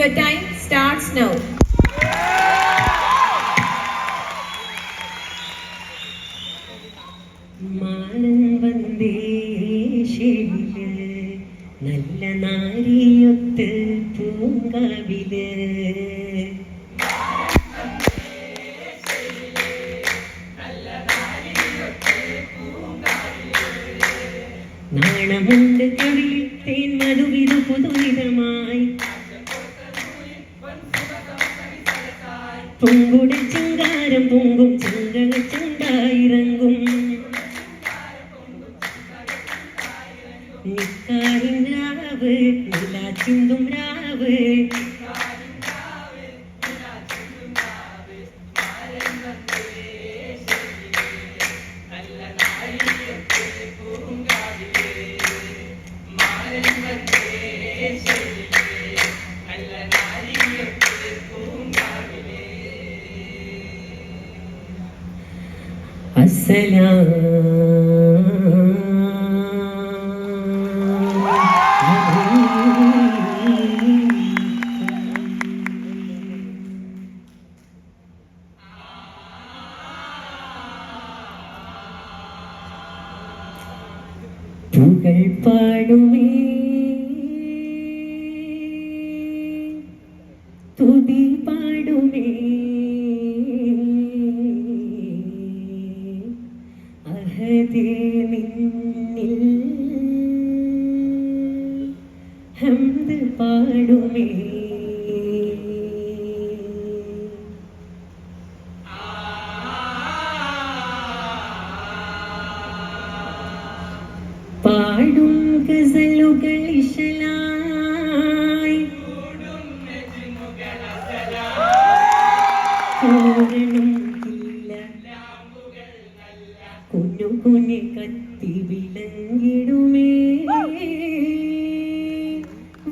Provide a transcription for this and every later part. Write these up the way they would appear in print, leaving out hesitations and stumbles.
Your time starts now. നല്ല നാരിയൊത്ത് പൂങ്കാവില് നാണമുണ്ട് കവിളിൽ തേൻ മധുവിധു പുതുവിധമായി പൊങ്കുട ചിങ്കാരം പൊങ്കും ചെങ്കള ചെണ്ടായിറങ്ങും നിക്കാരിൻ രാവ് നിലാ ചിന്തും രാവ് അസ്സലാം പുകൾ പാടുമേ തുതി പാടുമേ അഹദേ നിന്നിൽ ഹംദ് പാടുമേ പാടും ഗസലുകൾ ഇശലായി കോരണം ഇല്ല കുഞ്ഞു കുഞ്ഞു കത്തി വിളങ്ങിടുമേ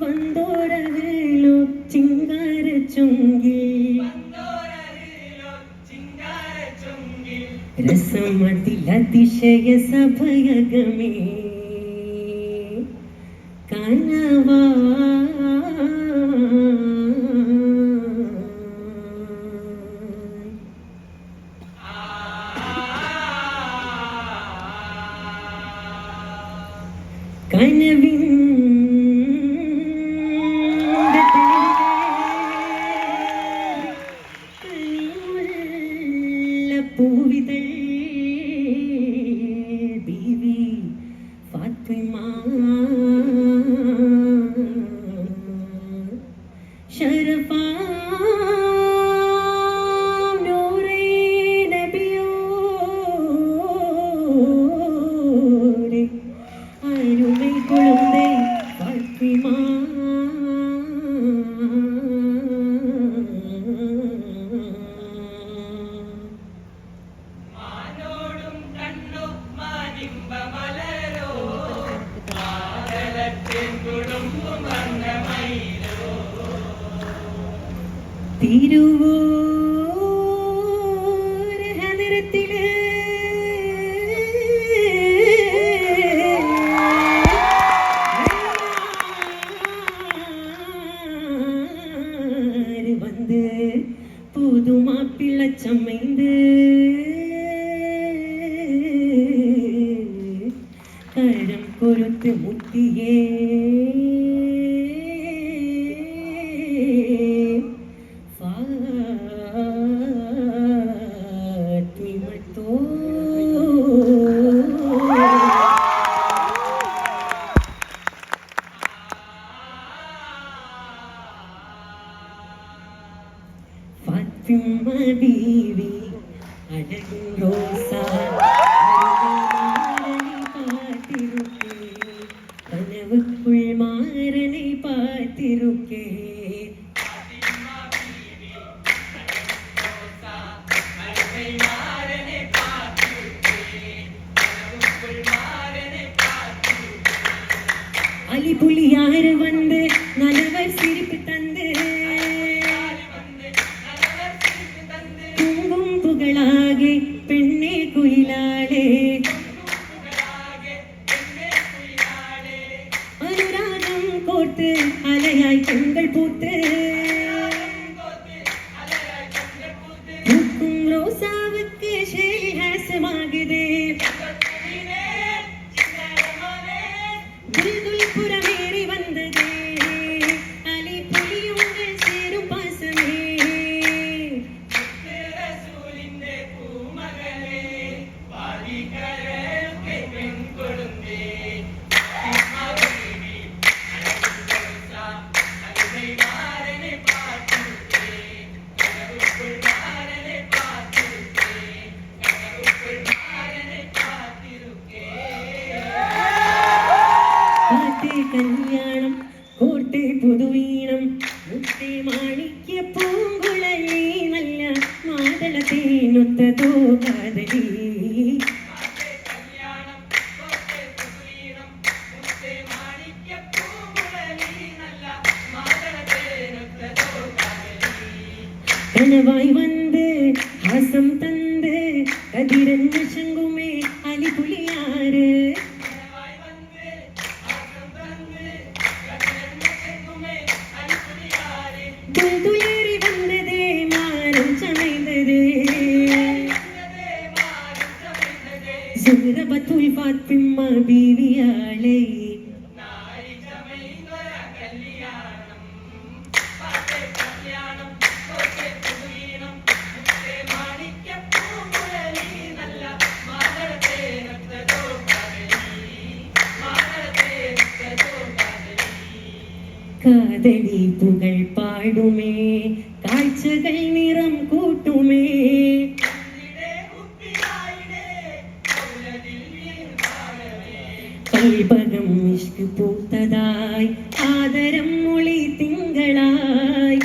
വന്തോരോ ചിങ്കാര ചുങ്കിൽ രസമതിലതിശയ സഭയകമേ കനവാ കനവിൻ പൂവിതൾ ബീവി ഫാത്തിമ ശരഫ നൂറേ നബിയോരെ അരുമൈ കുളുന്തേ ഫാത്തിമ തിരുവോര ഹദറത്തില് வந்து புதுமாப்பிள்ள சமைந்து கரம் கொடுத்து முத்தியே ഫാത്തിമ ബീവി അഴകിൻ റോസാ പാത്തിരുക്കേ കനവുക്കുൾ മാരനെ പാത്തിരുക്കേ அலிபுலியார வந்து நல்லவர் சிரிப்பு தந்து தூங்கும் புகழாகே பெண்ணே குயிலாளே அனுராகம் கோர்த்து அலையாய் பெண்கள் பூத்து മുട്ടേ പുതുവീണം മുട്ടേ മാണിക്യ പൂങ്കുഴലി നല്ല മാതളത്തേനൊത്തതോ കാതലി கனவாய் வந்து ஆசம் தந்து கதிரன் சங்குமே அலிபுலியாறு துள்துளேறி வந்ததே மாறம் சமைந்ததே சுரபத்துல் பாத்திமா பீவியாளே காதலி புகழ் பாடுமே காட்சிகள் நிறம் கூட்டுமே கல்பகம் இஷ்கு பூத்ததாய் ஆதரம் மொழி திங்களாய்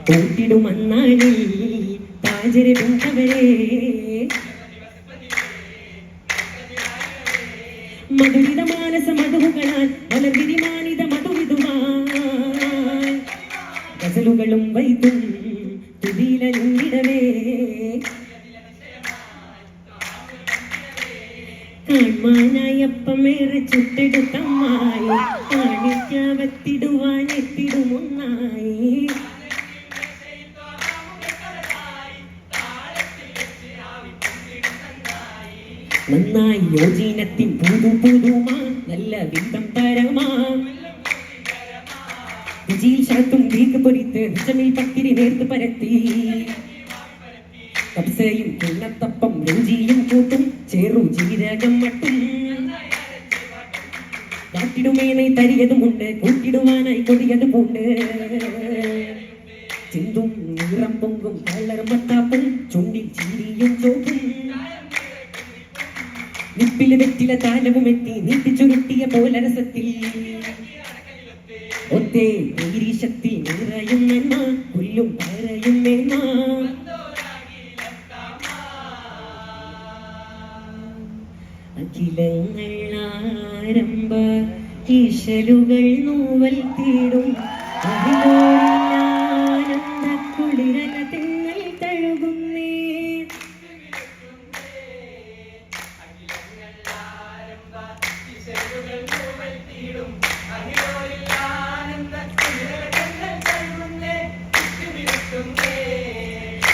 കൂട്ടിടും അന്നാളിൽ താജരെ പിന്തവരെ മധുരിത മാനസ മധുകളാൽ വളർവിരിമാനിത മധുവിതുമായി ഗസലുകളും വൈത്തും തുതിയിലിടവേ കാൺമാനായപ്പമേറെ ചുട്ടെടുത്തമ്മായി കാണിക്കാവത്തിടുവാൻ എത്തിടുമൊന്നായി നന്നായി യോജീനത്തിൻ പുതു പുതുമാ നല്ല വിധം തരമാ രുചിയിൽ ശരത്തും വീക്ക് പൊരിത്ത് നിജമിൽ പത്തിരി നേർത്ത് പരത്തി കബ്സയും കിണ്ണത്തപ്പം രുചിയും കൂട്ടും ചേറു ജീരകം മട്ടും കാട്ടിടുമേനായി തരിയതുമുണ്ട് കൂട്ടിടുവാനായി കൊടിയതുമുണ്ട് ചിന്തും നിറം പൊങ്കും കളർ മത്താപ്പും ചുണ്ടിൽ ചീരിയും ചോപ്പും നിപ്പില് വെറ്റില താലവും എത്തി നീട്ടി ചുരുട്ടിയ പോലരസത്തിൽ ഒത്തേ ശക്തി നിറയും നന്മ പുല്ലും പറയും മേന്മ അഖിലങ്ങൾ ആരംഭ ഈശലുകൾ നൂവൽ തീടും അതിലോരില്ലാനന്ദ കുളിരല തെങ്ങൽ തഴുകുന്നേ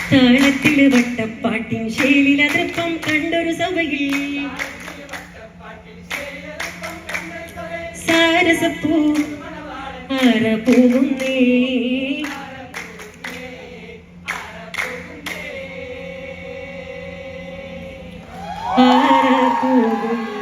താളത്തില് വട്ടപ്പാട്ടിൻ ശേലിൽ അതൃപ്പം കണ്ടൊരു സഭയിൽ സാരസപ്പൂ ആര പോകുന്നേ ആര പോകും